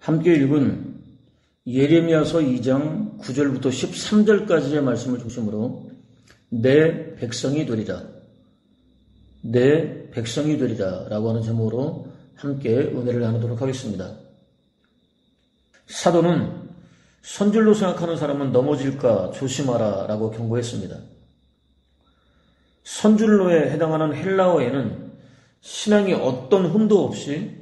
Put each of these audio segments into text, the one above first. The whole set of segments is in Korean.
함께 읽은 예레미야서 2장 9절부터 13절까지의 말씀을 중심으로 내 백성이 되리라, 내 백성이 되리라 라고 하는 제목으로 함께 은혜를 나누도록 하겠습니다. 사도는 선줄로 생각하는 사람은 넘어질까 조심하라 라고 경고했습니다. 선줄로에 해당하는 헬라어에는 신앙이 어떤 흠도 없이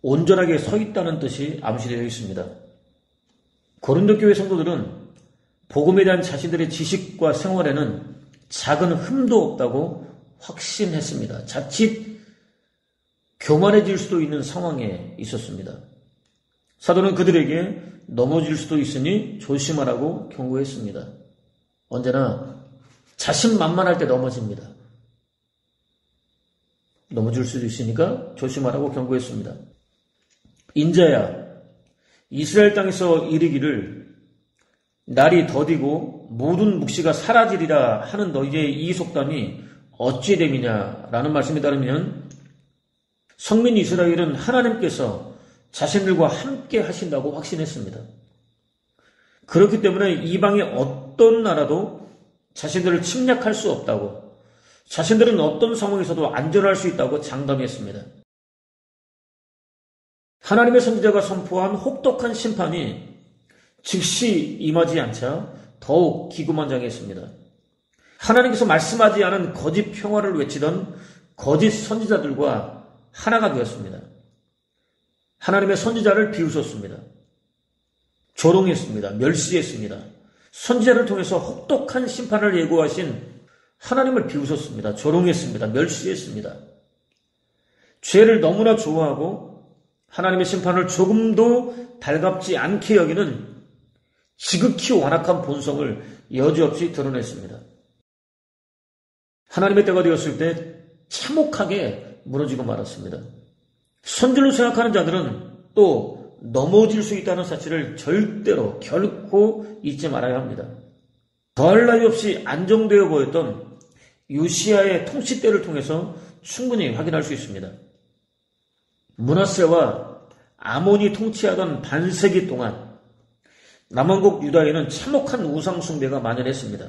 온전하게 서 있다는 뜻이 암시되어 있습니다. 고린도 교회 성도들은 복음에 대한 자신들의 지식과 생활에는 작은 흠도 없다고 확신했습니다. 자칫 교만해질 수도 있는 상황에 있었습니다. 사도는 그들에게 넘어질 수도 있으니 조심하라고 경고했습니다. 언제나 자신만만할 때 넘어집니다. 넘어질 수도 있으니까 조심하라고 경고했습니다. 인자야, 이스라엘 땅에서 이르기를 날이 더디고 모든 묵시가 사라지리라 하는 너희의 이 속담이 어찌 됨이냐라는 말씀에 따르면 성민 이스라엘은 하나님께서 자신들과 함께 하신다고 확신했습니다. 그렇기 때문에 이방의 어떤 나라도 자신들을 침략할 수 없다고, 자신들은 어떤 상황에서도 안전할 수 있다고 장담했습니다. 하나님의 선지자가 선포한 혹독한 심판이 즉시 임하지 않자 더욱 기구만장했습니다. 하나님께서 말씀하지 않은 거짓 평화를 외치던 거짓 선지자들과 하나가 되었습니다. 하나님의 선지자를 비웃었습니다. 조롱했습니다. 멸시했습니다. 선지자를 통해서 혹독한 심판을 예고하신 하나님을 비웃었습니다. 조롱했습니다. 멸시했습니다. 죄를 너무나 좋아하고 하나님의 심판을 조금도 달갑지 않게 여기는 지극히 완악한 본성을 여지없이 드러냈습니다. 하나님의 때가 되었을 때 참혹하게 무너지고 말았습니다. 선줄로 생각하는 자들은 또 넘어질 수 있다는 사실을 절대로 결코 잊지 말아야 합니다. 더할 나위 없이 안정되어 보였던 요시야의 통치 때를 통해서 충분히 확인할 수 있습니다. 므낫세와 아몬이 통치하던 반세기 동안 남왕국 유다에는 참혹한 우상 숭배가 만연했습니다.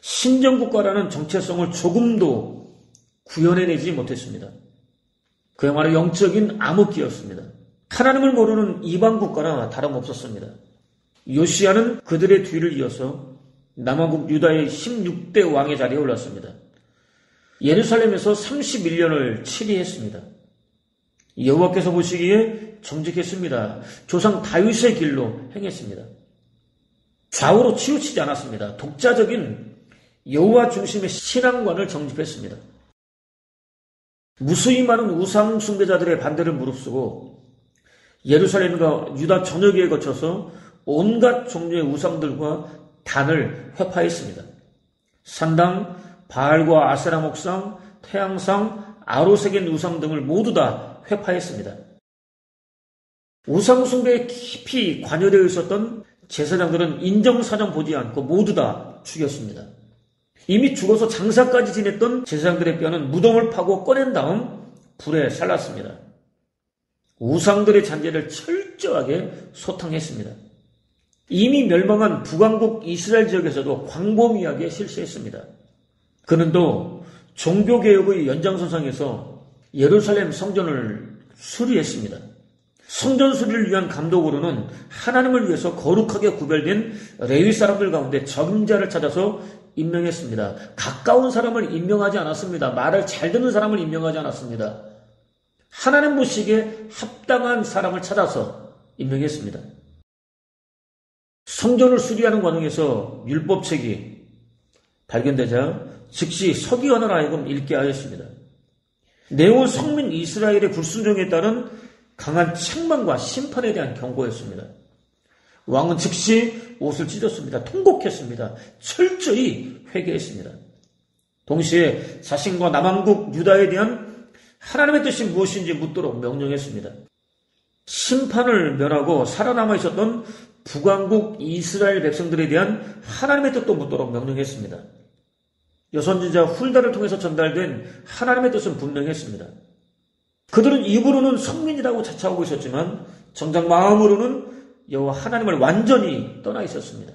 신정국가라는 정체성을 조금도 구현해내지 못했습니다. 그야말로 영적인 암흑기였습니다. 하나님을 모르는 이방 국가나 다름없었습니다. 요시야는 그들의 뒤를 이어서 남왕국 유다의 16대 왕의 자리에 올랐습니다. 예루살렘에서 31년을 치리했습니다. 여호와께서 보시기에 정직했습니다. 조상 다윗의 길로 행했습니다. 좌우로 치우치지 않았습니다. 독자적인 여호와 중심의 신앙관을 정립했습니다. 무수히 많은 우상 숭배자들의 반대를 무릅쓰고 예루살렘과 유다 전역에 거쳐서 온갖 종류의 우상들과 단을 회파했습니다. 산당, 바알과 아세라 목상, 태양상, 아로색인 우상 등을 모두 다 회파했습니다. 우상 숭배에 깊이 관여되어 있었던 제사장들은 인정사정 보지 않고 모두 다 죽였습니다. 이미 죽어서 장사까지 지냈던 제사장들의 뼈는 무덤을 파고 꺼낸 다음 불에 살랐습니다. 우상들의 잔재를 철저하게 소탕했습니다. 이미 멸망한 북왕국 이스라엘 지역에서도 광범위하게 실시했습니다. 그는 또 종교개혁의 연장선상에서 예루살렘 성전을 수리했습니다. 성전 수리를 위한 감독으로는 하나님을 위해서 거룩하게 구별된 레위 사람들 가운데 적임자를 찾아서 임명했습니다. 가까운 사람을 임명하지 않았습니다. 말을 잘 듣는 사람을 임명하지 않았습니다. 하나님 보시기에 합당한 사람을 찾아서 임명했습니다. 성전을 수리하는 과정에서 율법책이 발견되자 즉시 서기관을 하여금 읽게 하였습니다. 내온 성민 이스라엘의 불순종에 따른 강한 책망과 심판에 대한 경고였습니다. 왕은 즉시 옷을 찢었습니다. 통곡했습니다. 철저히 회개했습니다. 동시에 자신과 남왕국 유다에 대한 하나님의 뜻이 무엇인지 묻도록 명령했습니다. 심판을 면하고 살아남아 있었던 북왕국 이스라엘 백성들에 대한 하나님의 뜻도 묻도록 명령했습니다. 여선지자 훌다를 통해서 전달된 하나님의 뜻은 분명했습니다. 그들은 입으로는 성민이라고 자처하고 있었지만 정작 마음으로는 여호와 하나님을 완전히 떠나 있었습니다.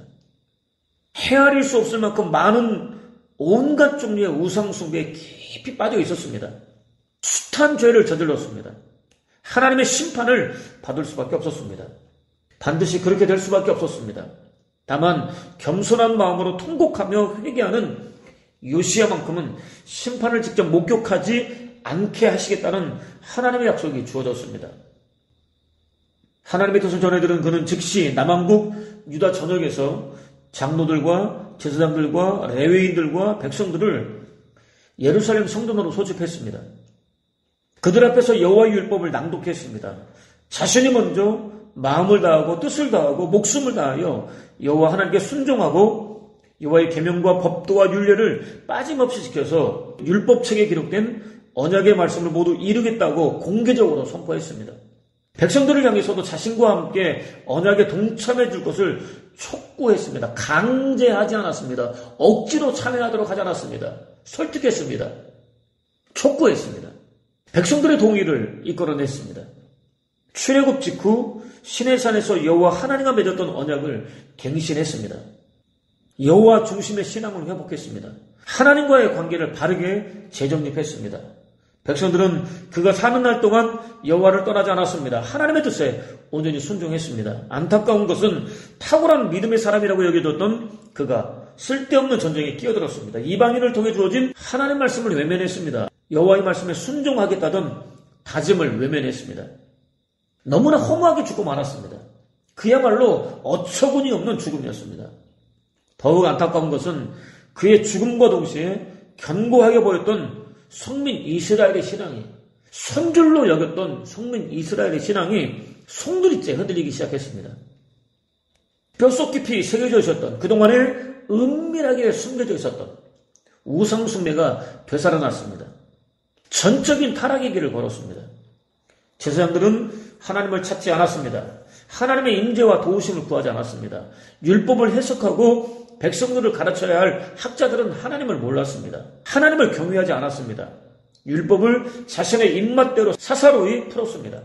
헤아릴 수 없을 만큼 많은 온갖 종류의 우상 숭배에 깊이 빠져 있었습니다. 숱한 죄를 저질렀습니다. 하나님의 심판을 받을 수밖에 없었습니다. 반드시 그렇게 될 수밖에 없었습니다. 다만 겸손한 마음으로 통곡하며 회개하는 요시야만큼은 심판을 직접 목격하지 않게 하시겠다는 하나님의 약속이 주어졌습니다. 하나님의 뜻을 전해들은 그는 즉시 남왕국 유다 전역에서 장로들과 제사장들과 레위인들과 백성들을 예루살렘 성전으로 소집했습니다. 그들 앞에서 여호와의 율법을 낭독했습니다. 자신이 먼저 마음을 다하고 뜻을 다하고 목숨을 다하여 여호와 하나님께 순종하고 여호와의 계명과 법도와 율례를 빠짐없이 지켜서 율법책에 기록된 언약의 말씀을 모두 이루겠다고 공개적으로 선포했습니다. 백성들을 향해서도 자신과 함께 언약에 동참해 줄 것을 촉구했습니다. 강제하지 않았습니다. 억지로 참여하도록 하지 않았습니다. 설득했습니다. 촉구했습니다. 백성들의 동의를 이끌어냈습니다. 출애굽 직후 시내산에서 여호와 하나님과 맺었던 언약을 갱신했습니다. 여호와 중심의 신앙을 회복했습니다. 하나님과의 관계를 바르게 재정립했습니다. 백성들은 그가 사는 날 동안 여호와를 떠나지 않았습니다. 하나님의 뜻에 온전히 순종했습니다. 안타까운 것은 탁월한 믿음의 사람이라고 여겨졌던 그가 쓸데없는 전쟁에 끼어들었습니다. 이방인을 통해 주어진 하나님의 말씀을 외면했습니다. 여호와의 말씀에 순종하겠다던 다짐을 외면했습니다. 너무나 허무하게 죽고 말았습니다. 그야말로 어처구니 없는 죽음이었습니다. 더욱 안타까운 것은 그의 죽음과 동시에 견고하게 보였던 성민 이스라엘의 신앙이, 선줄로 여겼던 성민 이스라엘의 신앙이 송두리째 흔들리기 시작했습니다. 뼛속 깊이 새겨져 있었던, 그동안에 은밀하게 숨겨져 있었던 우상 숭배가 되살아났습니다. 전적인 타락의 길을 걸었습니다. 제사장들은 하나님을 찾지 않았습니다. 하나님의 임재와 도우심을 구하지 않았습니다. 율법을 해석하고 백성들을 가르쳐야 할 학자들은 하나님을 몰랐습니다. 하나님을 경외하지 않았습니다. 율법을 자신의 입맛대로 사사로이 풀었습니다.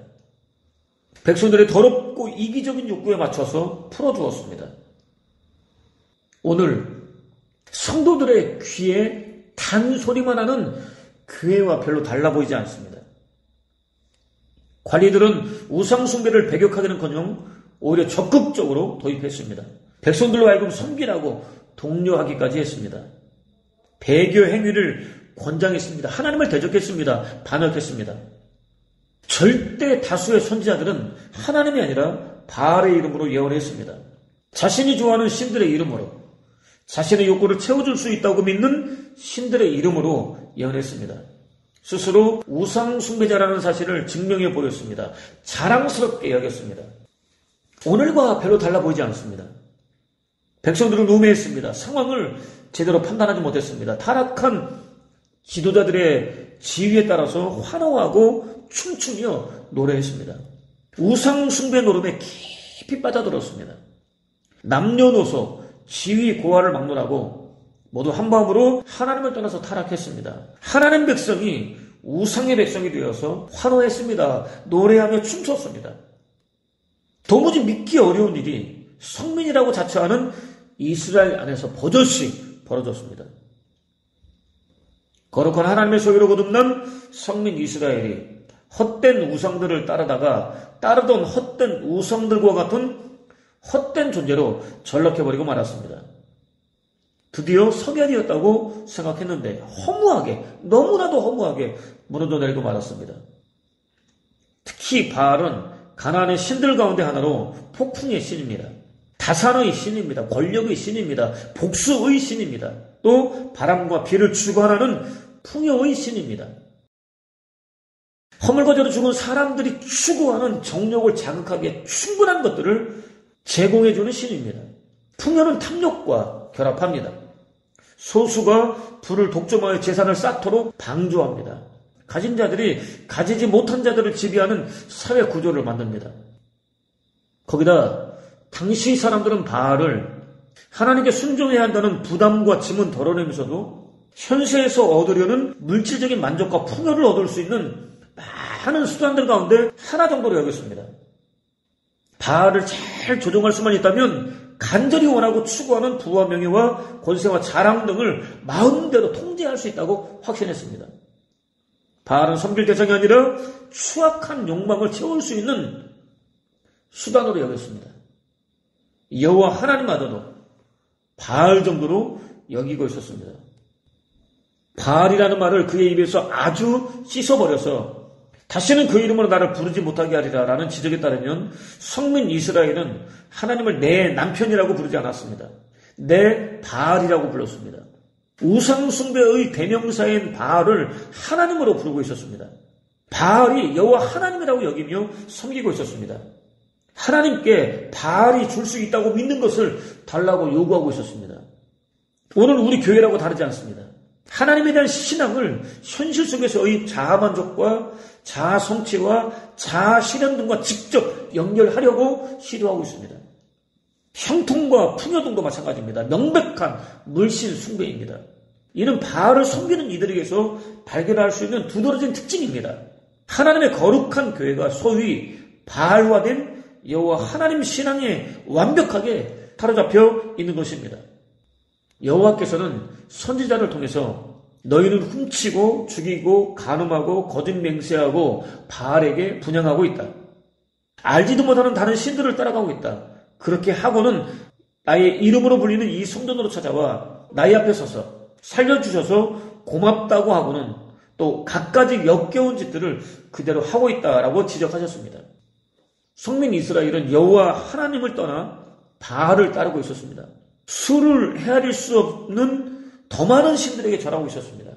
백성들의 더럽고 이기적인 욕구에 맞춰서 풀어주었습니다. 오늘 성도들의 귀에 단소리만 하는 교회와 별로 달라 보이지 않습니다. 관리들은 우상숭배를 배격하기는커녕 오히려 적극적으로 도입했습니다. 백성들로 하여금 섬기라고 독려하기까지 했습니다. 배교 행위를 권장했습니다. 하나님을 대적했습니다. 반역했습니다. 절대 다수의 선지자들은 하나님이 아니라 바알의 이름으로 예언했습니다. 자신이 좋아하는 신들의 이름으로, 자신의 욕구를 채워줄 수 있다고 믿는 신들의 이름으로 예언했습니다. 스스로 우상 숭배자라는 사실을 증명해 보였습니다. 자랑스럽게 여겼습니다. 오늘과 별로 달라 보이지 않습니다. 백성들은 우매했습니다. 상황을 제대로 판단하지 못했습니다. 타락한 지도자들의 지위에 따라서 환호하고 춤추며 노래했습니다. 우상 숭배 노름에 깊이 빠져들었습니다. 남녀노소, 지위 고하를 막론하고 모두 한마음으로 하나님을 떠나서 타락했습니다. 하나님 백성이 우상의 백성이 되어서 환호했습니다. 노래하며 춤췄습니다. 도무지 믿기 어려운 일이 성민이라고 자처하는 이스라엘 안에서 버젓이 벌어졌습니다. 거룩한 하나님의 소유로 거듭난 성민 이스라엘이 헛된 우상들을 따르다가 따르던 헛된 우상들과 같은 헛된 존재로 전락해버리고 말았습니다. 드디어 성결이었다고 생각했는데 허무하게, 너무나도 허무하게 무너져 내리고 말았습니다. 특히 바알은 가나안의 신들 가운데 하나로 폭풍의 신입니다. 다산의 신입니다. 권력의 신입니다. 복수의 신입니다. 또 바람과 비를 주관하는 풍요의 신입니다. 허물거저로 죽은 사람들이 추구하는 정욕을 자극하기에 충분한 것들을 제공해주는 신입니다. 풍요는 탐욕과 결합합니다. 소수가 불을 독점하여 재산을 쌓도록 방조합니다. 가진 자들이 가지지 못한 자들을 지배하는 사회 구조를 만듭니다. 거기다 당시 사람들은 바알을 하나님께 순종해야 한다는 부담과 짐은 덜어내면서도 현세에서 얻으려는 물질적인 만족과 풍요를 얻을 수 있는 많은 수단들 가운데 하나 정도로 여겼습니다. 바알을 잘 조종할 수만 있다면 간절히 원하고 추구하는 부와 명예와 권세와 자랑 등을 마음대로 통제할 수 있다고 확신했습니다. 바알은 섬길 대상이 아니라 추악한 욕망을 채울 수 있는 수단으로 여겼습니다. 여호와 하나님마저도 바알 정도로 여기고 있었습니다. 바알이라는 말을 그의 입에서 아주 씻어버려서 다시는 그 이름으로 나를 부르지 못하게 하리라 라는 지적에 따르면 성민 이스라엘은 하나님을 내 남편이라고 부르지 않았습니다. 내 바알이라고 불렀습니다. 우상숭배의 대명사인 바알을 하나님으로 부르고 있었습니다. 바알이 여호와 하나님이라고 여기며 섬기고 있었습니다. 하나님께 바알이 줄 수 있다고 믿는 것을 달라고 요구하고 있었습니다. 오늘 우리 교회라고 다르지 않습니다. 하나님에 대한 신앙을 현실 속에서의 자아만족과 자아성취와 자아실현 등과 직접 연결하려고 시도하고 있습니다. 형통과 풍요 등도 마찬가지입니다. 명백한 물신 숭배입니다. 이는 바알을 섬기는 이들에게서 발견할 수 있는 두드러진 특징입니다. 하나님의 거룩한 교회가 소위 바알화된 여호와 하나님 신앙에 완벽하게 사로잡혀 있는 것입니다. 여호와께서는 선지자를 통해서 너희는 훔치고 죽이고 간음하고 거짓 맹세하고 바알에게 분향하고 있다. 알지도 못하는 다른 신들을 따라가고 있다. 그렇게 하고는 나의 이름으로 불리는 이 성전으로 찾아와 나의 앞에 서서 살려주셔서 고맙다고 하고는 또 갖가지 역겨운 짓들을 그대로 하고 있다라고 지적하셨습니다. 성민 이스라엘은 여호와 하나님을 떠나 바알을 따르고 있었습니다. 수를 헤아릴 수 없는 더 많은 신들에게 절하고 있었습니다.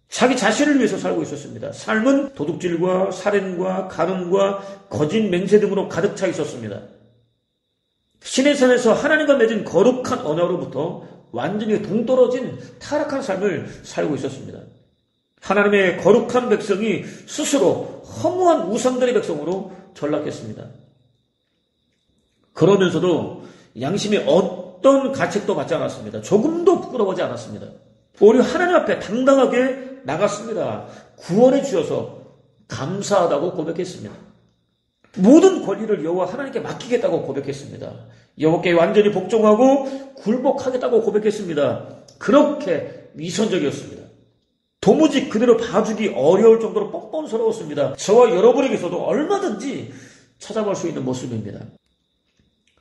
자기 자신을 위해서 살고 있었습니다. 삶은 도둑질과 살인과 간음과 거짓 맹세 등으로 가득 차 있었습니다. 신의 산에서 하나님과 맺은 거룩한 언약으로부터 완전히 동떨어진 타락한 삶을 살고 있었습니다. 하나님의 거룩한 백성이 스스로 허무한 우상들의 백성으로 전락했습니다. 그러면서도 양심의 어떤 가책도 받지 않았습니다. 조금도 부끄러워하지 않았습니다. 오히려 하나님 앞에 당당하게 나갔습니다. 구원해 주셔서 감사하다고 고백했습니다. 모든 권리를 여호와 하나님께 맡기겠다고 고백했습니다. 여호와께 완전히 복종하고 굴복하겠다고 고백했습니다. 그렇게 위선적이었습니다. 도무지 그대로 봐주기 어려울 정도로 뻔뻔스러웠습니다. 저와 여러분에게서도 얼마든지 찾아볼 수 있는 모습입니다.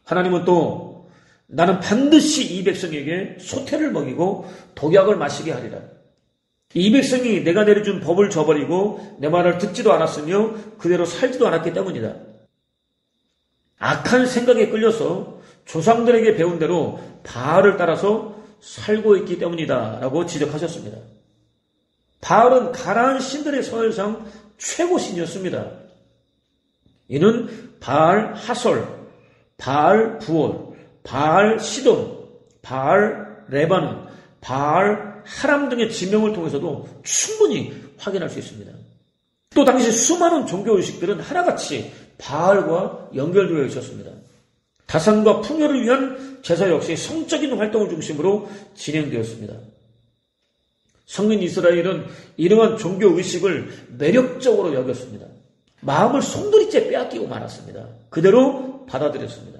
하나님은 또 나는 반드시 이 백성에게 소태를 먹이고 독약을 마시게 하리라. 이 백성이 내가 내려준 법을 저버리고 내 말을 듣지도 않았으며 그대로 살지도 않았기 때문이다. 악한 생각에 끌려서 조상들에게 배운 대로 바알을 따라서 살고 있기 때문이다 라고 지적하셨습니다. 바알은 가나안 신들의 서열상 최고신이었습니다. 이는 바알 하솔, 바알 부올, 바알 시돈, 바알 레바논, 바알 하람 등의 지명을 통해서도 충분히 확인할 수 있습니다. 또 당시 수많은 종교의식들은 하나같이 바알과 연결되어 있었습니다. 다산과 풍요를 위한 제사 역시 성적인 활동을 중심으로 진행되었습니다. 성민 이스라엘은 이러한 종교의식을 매력적으로 여겼습니다. 마음을 송두리째 빼앗기고 말았습니다. 그대로 받아들였습니다.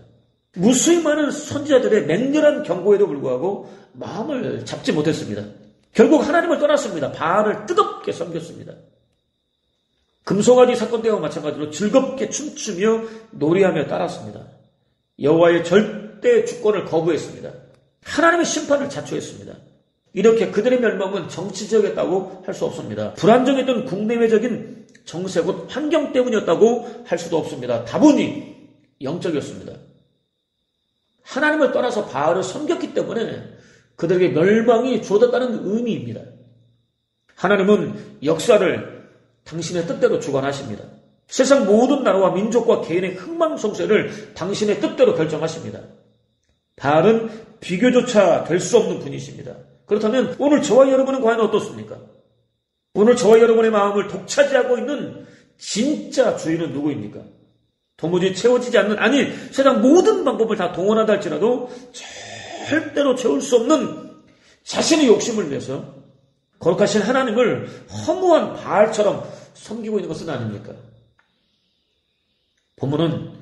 무수히 많은 선지자들의 맹렬한 경고에도 불구하고 마음을 잡지 못했습니다. 결국 하나님을 떠났습니다. 바알을 뜨겁게 섬겼습니다. 금송아지 사건 때와 마찬가지로 즐겁게 춤추며 노래하며 따랐습니다. 여호와의 절대 주권을 거부했습니다. 하나님의 심판을 자초했습니다. 이렇게 그들의 멸망은 정치적이었다고 할 수 없습니다. 불안정했던 국내외적인 정세 곧 환경 때문이었다고 할 수도 없습니다. 다분히 영적이었습니다. 하나님을 떠나서 바알을 섬겼기 때문에 그들에게 멸망이 주어졌다는 의미입니다. 하나님은 역사를 당신의 뜻대로 주관하십니다. 세상 모든 나라와 민족과 개인의 흥망성쇠를 당신의 뜻대로 결정하십니다. 바알은 비교조차 될 수 없는 분이십니다. 그렇다면 오늘 저와 여러분은 과연 어떻습니까? 오늘 저와 여러분의 마음을 독차지하고 있는 진짜 주인은 누구입니까? 도무지 채워지지 않는, 아니 세상 모든 방법을 다 동원한다 할지라도 절대로 채울 수 없는 자신의 욕심을 위해서 거룩하신 하나님을 허무한 바알처럼 섬기고 있는 것은 아닙니까? 본문은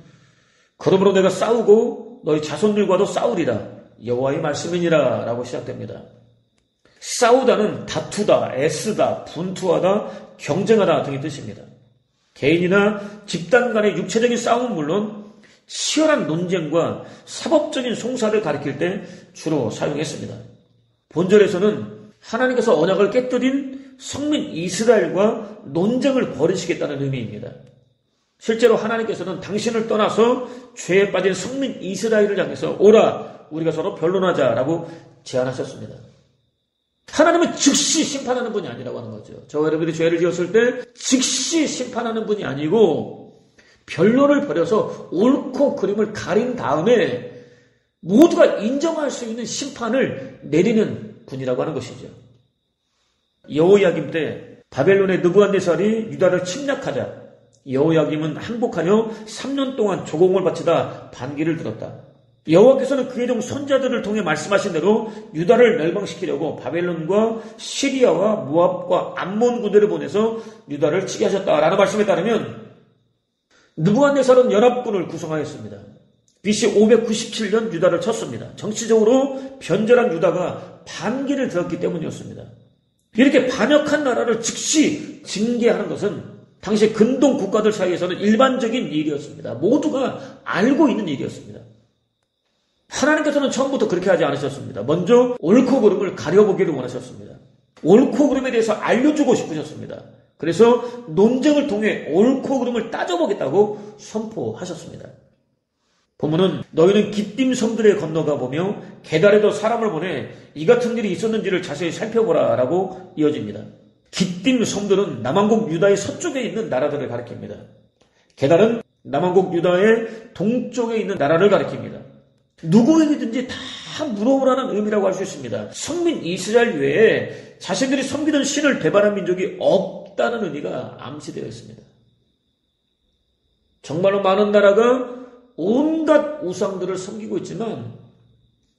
그러므로 내가 싸우고 너희 자손들과도 싸우리라. 여호와의 말씀이니라 라고 시작됩니다. 싸우다는 다투다, 애쓰다, 분투하다, 경쟁하다 등의 뜻입니다. 개인이나 집단 간의 육체적인 싸움은 물론 치열한 논쟁과 사법적인 송사를 가리킬 때 주로 사용했습니다. 본절에서는 하나님께서 언약을 깨뜨린 성민 이스라엘과 논쟁을 벌이시겠다는 의미입니다. 실제로 하나님께서는 당신을 떠나서 죄에 빠진 성민 이스라엘을 향해서 오라 우리가 서로 변론하자라고 제안하셨습니다. 하나님은 즉시 심판하는 분이 아니라고 하는 거죠. 저와 여러분이 죄를 지었을 때 즉시 심판하는 분이 아니고 변론을 벌여서 옳고 그름을 가린 다음에 모두가 인정할 수 있는 심판을 내리는 분이라고 하는 것이죠. 여호야김 때 바벨론의 느부갓네살이 유다를 침략하자 여호야김은 항복하여 3년 동안 조공을 바치다 반기를 들었다. 여호와께서는 그의 종 선자들을 통해 말씀하신 대로 유다를 멸망시키려고 바벨론과 시리아와 모압과 암몬 군대를 보내서 유다를 치게 하셨다라는 말씀에 따르면 느부갓네살은 연합군을 구성하였습니다. BC 597년 유다를 쳤습니다. 정치적으로 변절한 유다가 반기를 들었기 때문이었습니다. 이렇게 반역한 나라를 즉시 징계하는 것은 당시 근동 국가들 사이에서는 일반적인 일이었습니다. 모두가 알고 있는 일이었습니다. 하나님께서는 처음부터 그렇게 하지 않으셨습니다. 먼저 옳고 그름을 가려보기를 원하셨습니다. 옳고 그름에 대해서 알려주고 싶으셨습니다. 그래서 논쟁을 통해 옳고 그름을 따져보겠다고 선포하셨습니다. 본문은 너희는 기띔 섬들에 건너가 보며 게달에도 사람을 보내 이 같은 일이 있었는지를 자세히 살펴보라 라고 이어집니다. 기띔 섬들은 남왕국 유다의 서쪽에 있는 나라들을 가리킵니다. 게달은 남왕국 유다의 동쪽에 있는 나라를 가리킵니다. 누구에게든지 다 물어보라는 의미라고 할 수 있습니다. 성민 이스라엘 외에 자신들이 섬기던 신을 배반한 민족이 없다는 의미가 암시되어 있습니다. 정말로 많은 나라가 온갖 우상들을 섬기고 있지만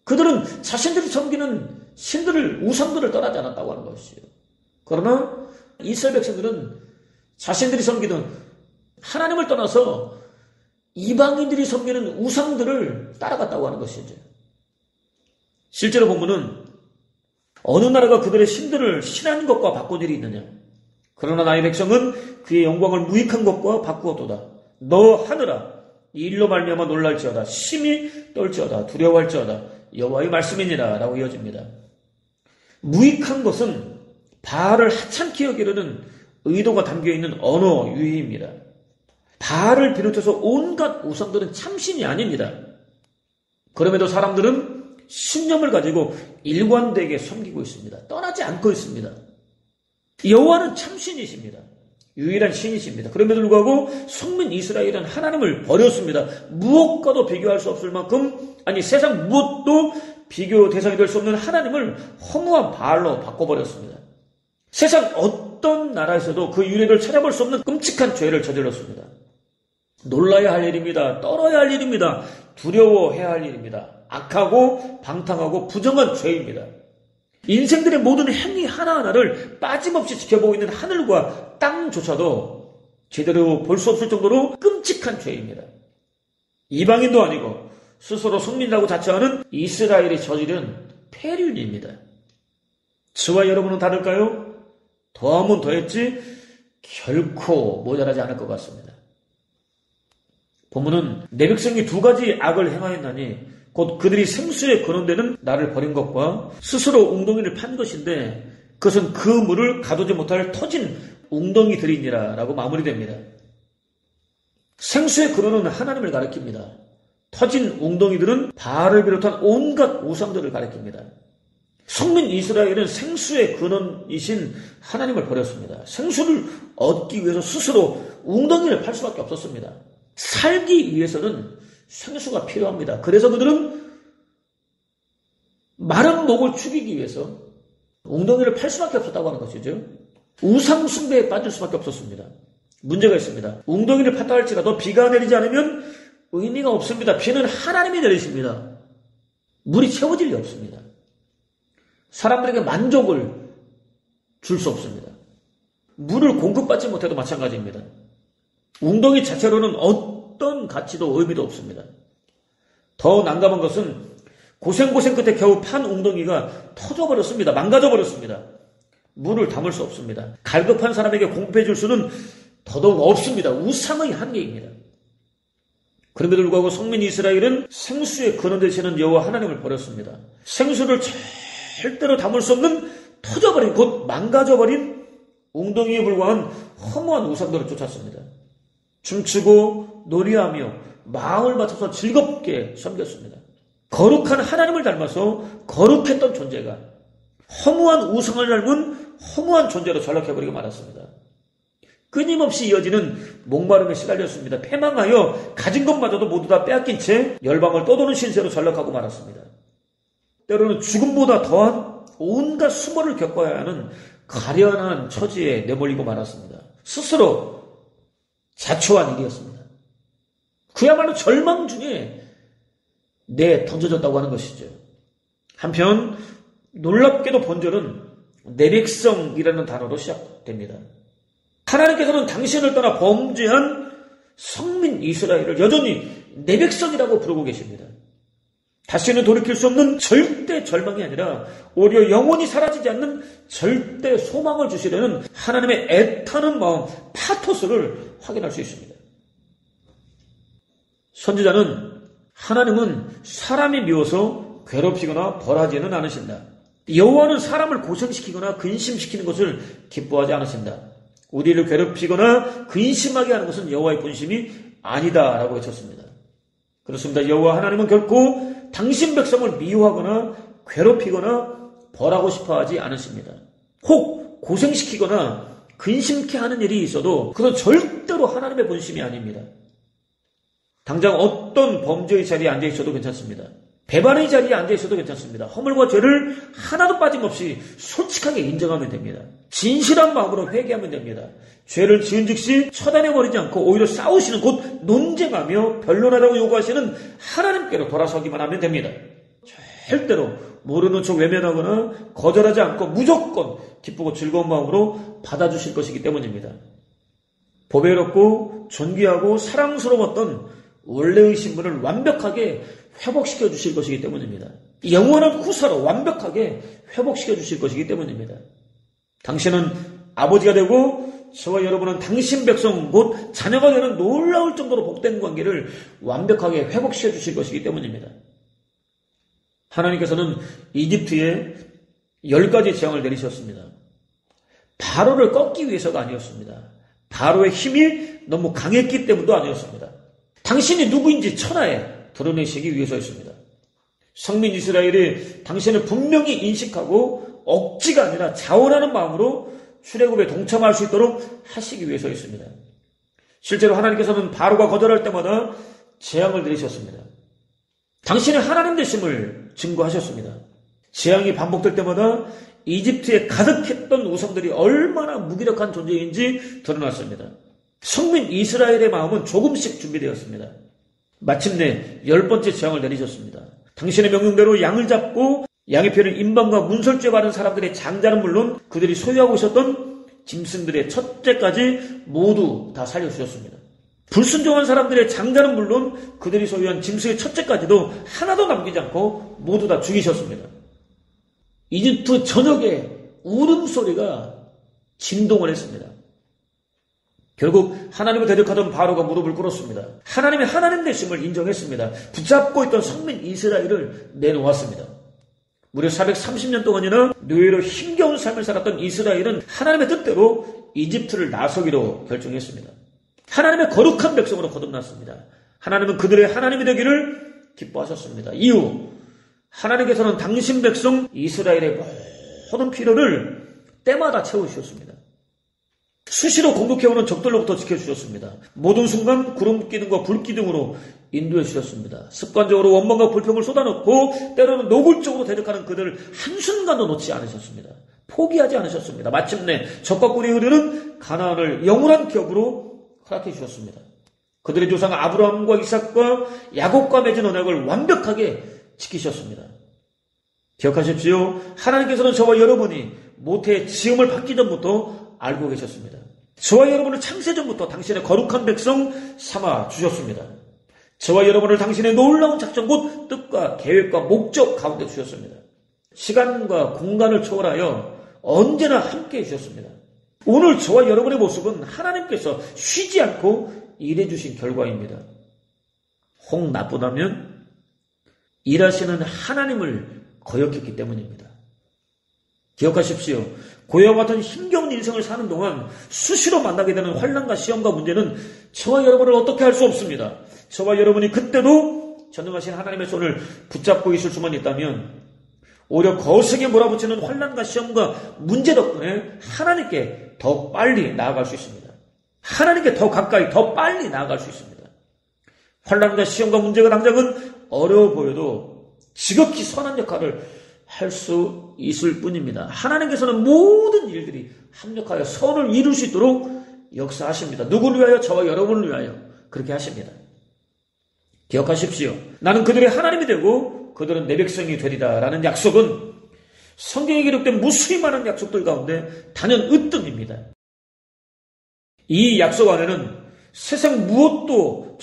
그들은 자신들이 섬기는 신들을, 우상들을 떠나지 않았다고 하는 것이에요. 그러나 이스라엘 백성들은 자신들이 섬기던 하나님을 떠나서 이방인들이 섬기는 우상들을 따라갔다고 하는 것이죠. 실제로 보면은 어느 나라가 그들의 신들을 신한 것과 바꾼 일이 있느냐. 그러나 나의 백성은 그의 영광을 무익한 것과 바꾸었도다. 너 하늘아 이 일로 말미암아 놀랄지어다. 심히 떨지어다. 두려워할지어다. 여호와의 말씀이니라 라고 이어집니다. 무익한 것은 바알을 하찮게 여기려는 의도가 담겨있는 언어 유희입니다. 바알을 비롯해서 온갖 우상들은 참신이 아닙니다. 그럼에도 사람들은 신념을 가지고 일관되게 섬기고 있습니다. 떠나지 않고 있습니다. 여호와는 참신이십니다. 유일한 신이십니다. 그럼에도 불구하고 성민 이스라엘은 하나님을 버렸습니다. 무엇과도 비교할 수 없을 만큼, 아니 세상 무엇도 비교 대상이 될 수 없는 하나님을 허무한 바알로 바꿔버렸습니다. 세상 어떤 나라에서도 그 유래를 찾아볼 수 없는 끔찍한 죄를 저질렀습니다. 놀라야 할 일입니다. 떨어야 할 일입니다. 두려워해야 할 일입니다. 악하고 방탕하고 부정한 죄입니다. 인생들의 모든 행위 하나하나를 빠짐없이 지켜보고 있는 하늘과 땅조차도 제대로 볼 수 없을 정도로 끔찍한 죄입니다. 이방인도 아니고 스스로 성민이라고 자처하는 이스라엘이 저지른 폐륜입니다. 저와 여러분은 다를까요? 더하면 더했지 결코 모자라지 않을 것 같습니다. 본문은 내 백성이 두 가지 악을 행하였나니 곧 그들이 생수에 근원되는 나를 버린 것과 스스로 웅덩이를 판 것인데 그것은 그 물을 가두지 못할 터진 웅덩이들이니라 라고 마무리됩니다. 생수의 근원은 하나님을 가리킵니다. 터진 웅덩이들은 바알을 비롯한 온갖 우상들을 가리킵니다. 성민 이스라엘은 생수의 근원이신 하나님을 버렸습니다. 생수를 얻기 위해서 스스로 웅덩이를 팔 수밖에 없었습니다. 살기 위해서는 생수가 필요합니다. 그래서 그들은 마른 목을 축이기 위해서 웅덩이를 팔 수밖에 없었다고 하는 것이죠. 우상 숭배에 빠질 수밖에 없었습니다. 문제가 있습니다. 웅덩이를 팠다 할지라도 비가 내리지 않으면 의미가 없습니다. 비는 하나님이 내리십니다. 물이 채워질 리 없습니다. 사람들에게 만족을 줄 수 없습니다. 물을 공급받지 못해도 마찬가지입니다. 웅덩이 자체로는 어떤 가치도 의미도 없습니다. 더 난감한 것은 고생 끝에 겨우 판 웅덩이가 터져버렸습니다. 망가져버렸습니다. 물을 담을 수 없습니다. 갈급한 사람에게 공급해 줄 수는 더더욱 없습니다. 우상의 한계입니다. 그럼에도 불구하고 성민 이스라엘은 생수의 근원 되시는 여호와 하나님을 버렸습니다. 생수를 절대로 담을 수 없는 터져버린, 곧 망가져버린 웅덩이에 불과한 허무한 우상들을 쫓았습니다. 춤추고 놀이하며 마음을 바쳐서 즐겁게 섬겼습니다. 거룩한 하나님을 닮아서 거룩했던 존재가 허무한 우상을 닮은 허무한 존재로 전락해버리고 말았습니다. 끊임없이 이어지는 목마름에 시달렸습니다. 패망하여 가진 것마저도 모두 다 빼앗긴 채 열방을 떠도는 신세로 전락하고 말았습니다. 때로는 죽음보다 더한 온갖 수모를 겪어야 하는 가련한 처지에 내몰리고 말았습니다. 스스로 자초한 일이었습니다. 그야말로 절망 중에 던져졌다고 하는 것이죠. 한편 놀랍게도 본절은 내 백성이라는 단어로 시작됩니다. 하나님께서는 당신을 떠나 범죄한 성민 이스라엘을 여전히 내 백성이라고 부르고 계십니다. 다시는 돌이킬 수 없는 절대 절망이 아니라 오히려 영원히 사라지지 않는 절대 소망을 주시려는 하나님의 애타는 마음, 파토스를 확인할 수 있습니다. 선지자는 하나님은 사람이 미워서 괴롭히거나 벌하지는 않으신다. 여호와는 사람을 고생시키거나 근심시키는 것을 기뻐하지 않으신다. 우리를 괴롭히거나 근심하게 하는 것은 여호와의 본심이 아니다라고 외쳤습니다. 그렇습니다. 여호와 하나님은 결코 당신 백성을 미워하거나 괴롭히거나 벌하고 싶어하지 않으십니다. 혹 고생시키거나 근심케 하는 일이 있어도 그건 절대로 하나님의 본심이 아닙니다. 당장 어떤 범죄의 자리에 앉아 있어도 괜찮습니다. 배반의 자리에 앉아 있어도 괜찮습니다. 허물과 죄를 하나도 빠짐없이 솔직하게 인정하면 됩니다. 진실한 마음으로 회개하면 됩니다. 죄를 지은 즉시 처단해버리지 않고 오히려 싸우시는, 곧 논쟁하며 변론하라고 요구하시는 하나님께로 돌아서기만 하면 됩니다. 절대로 모르는 척 외면하거나 거절하지 않고 무조건 기쁘고 즐거운 마음으로 받아주실 것이기 때문입니다. 보배롭고 존귀하고 사랑스러웠던 원래의 신분을 완벽하게 회복시켜 주실 것이기 때문입니다. 영원한 후사로 완벽하게 회복시켜 주실 것이기 때문입니다. 당신은 아버지가 되고 저와 여러분은 당신 백성 곧 자녀가 되는 놀라울 정도로 복된 관계를 완벽하게 회복시켜 주실 것이기 때문입니다. 하나님께서는 이집트에 10가지 재앙을 내리셨습니다. 바로를 꺾기 위해서가 아니었습니다. 바로의 힘이 너무 강했기 때문도 아니었습니다. 당신이 누구인지 천하에 드러내시기 위해서였습니다. 성민 이스라엘이 당신을 분명히 인식하고 억지가 아니라 자원하는 마음으로 출애굽에 동참할 수 있도록 하시기 위해서였습니다. 실제로 하나님께서는 바로가 거절할 때마다 재앙을 내리셨습니다. 당신의 하나님 되심을 증거하셨습니다. 재앙이 반복될 때마다 이집트에 가득했던 우상들이 얼마나 무기력한 존재인지 드러났습니다. 성민 이스라엘의 마음은 조금씩 준비되었습니다. 마침내 10번째 재앙을 내리셨습니다. 당신의 명령대로 양을 잡고 양의 피를 인방과 문설주에 바른 사람들의 장자는 물론 그들이 소유하고 있었던 짐승들의 첫째까지 모두 다 살려주셨습니다. 불순종한 사람들의 장자는 물론 그들이 소유한 짐승의 첫째까지도 하나도 남기지 않고 모두 다 죽이셨습니다. 이집트 전역에 울음소리가 진동을 했습니다. 결국 하나님을 대적하던 바로가 무릎을 꿇었습니다. 하나님의 하나님 되심을 인정했습니다. 붙잡고 있던 성민 이스라엘을 내놓았습니다. 무려 430년 동안이나 노예로 힘겨운 삶을 살았던 이스라엘은 하나님의 뜻대로 이집트를 나서기로 결정했습니다. 하나님의 거룩한 백성으로 거듭났습니다. 하나님은 그들의 하나님이 되기를 기뻐하셨습니다. 이후 하나님께서는 당신 백성 이스라엘의 모든 필요를 때마다 채우셨습니다. 수시로 공격해오는 적들로부터 지켜주셨습니다. 모든 순간 구름기둥과 불기둥으로 인도해 주셨습니다. 습관적으로 원망과 불평을 쏟아놓고 때로는 노골적으로 대적하는 그들을 한순간도 놓지 않으셨습니다. 포기하지 않으셨습니다. 마침내 적과 꿀이 흐르는 가나안을 영원한 기업으로 허락해 주셨습니다. 그들의 조상 아브라함과 이삭과 야곱과 맺은 언약을 완벽하게 지키셨습니다. 기억하십시오. 하나님께서는 저와 여러분이 모태의 지음을 받기 전부터 알고 계셨습니다. 저와 여러분을 창세 전부터 당신의 거룩한 백성 삼아 주셨습니다. 저와 여러분을 당신의 놀라운 작전 곧 뜻과 계획과 목적 가운데 주셨습니다. 시간과 공간을 초월하여 언제나 함께해 주셨습니다. 오늘 저와 여러분의 모습은 하나님께서 쉬지 않고 일해주신 결과입니다. 혹 나쁘다면 일하시는 하나님을 거역했기 때문입니다. 기억하십시오. 고요와 같은 힘겨운 인생을 사는 동안 수시로 만나게 되는 환난과 시험과 문제는 저와 여러분을 어떻게 할 수 없습니다. 저와 여러분이 그때도 전능하신 하나님의 손을 붙잡고 있을 수만 있다면 오히려 거세게 몰아붙이는 환난과 시험과 문제 덕분에 하나님께 더 빨리 나아갈 수 있습니다. 하나님께 더 가까이 더 빨리 나아갈 수 있습니다. 환난과 시험과 문제가 당장은 어려워 보여도 지극히 선한 역할을 할 수 있을 뿐입니다. 하나님께서는 모든 일들이 합력하여 선을 이룰 수 있도록 역사하십니다. 누구를 위하여? 저와 여러분을 위하여 그렇게 하십니다. 기억하십시오. 나는 그들의 하나님이 되고 그들은 내 백성이 되리라 라는 약속은 성경에 기록된 무수히 많은 약속들 가운데 단연 으뜸입니다. 이 약속 안에는 세상 무엇도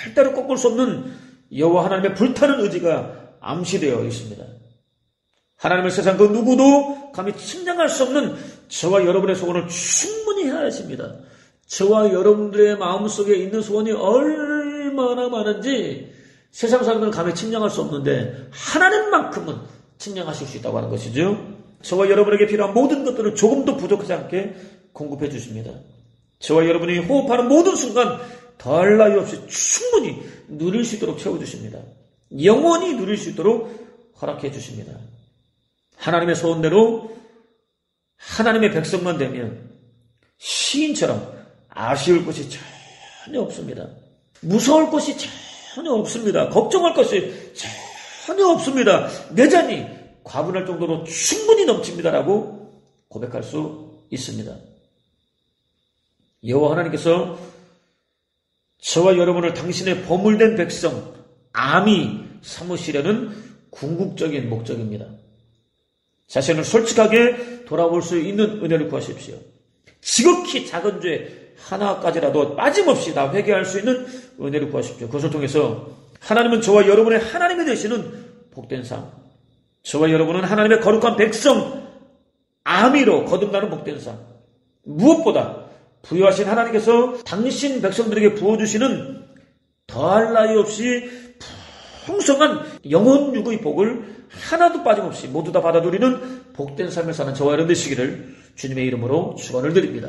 절대로 꺾을 수 없는 여호와 하나님의 불타는 의지가 암시되어 있습니다. 하나님의 세상 그 누구도 감히 측량할 수 없는 저와 여러분의 소원을 충분히 헤아리십니다. 저와 여러분들의 마음속에 있는 소원이 얼마나 많은지 세상 사람들은 감히 측량할 수 없는데 하나님만큼은 측량하실 수 있다고 하는 것이죠. 저와 여러분에게 필요한 모든 것들을 조금도 부족하지 않게 공급해 주십니다. 저와 여러분이 호흡하는 모든 순간 더할 나위 없이 충분히 누릴 수 있도록 채워주십니다. 영원히 누릴 수 있도록 허락해 주십니다. 하나님의 소원대로 하나님의 백성만 되면 시인처럼 아쉬울 것이 전혀 없습니다. 무서울 것이 전혀 없습니다. 걱정할 것이 전혀 없습니다. 내 잔이 과분할 정도로 충분히 넘칩니다라고 고백할 수 있습니다. 여호와 하나님께서 저와 여러분을 당신의 버물된 백성 암이 삼으시려는 궁극적인 목적입니다. 자신을 솔직하게 돌아볼 수 있는 은혜를 구하십시오. 지극히 작은 죄 하나까지라도 빠짐없이 다 회개할 수 있는 은혜를 구하십시오. 그것을 통해서 하나님은 저와 여러분의 하나님이 되시는 복된 삶, 저와 여러분은 하나님의 거룩한 백성 아미로 거듭나는 복된 삶, 무엇보다 부여하신 하나님께서 당신 백성들에게 부어주시는 더할 나위 없이 풍성한 영혼 육의 복을 하나도 빠짐없이 모두 다 받아들이는 복된 삶을 사는 저와 여러분 되시기를 주님의 이름으로 축원을 드립니다.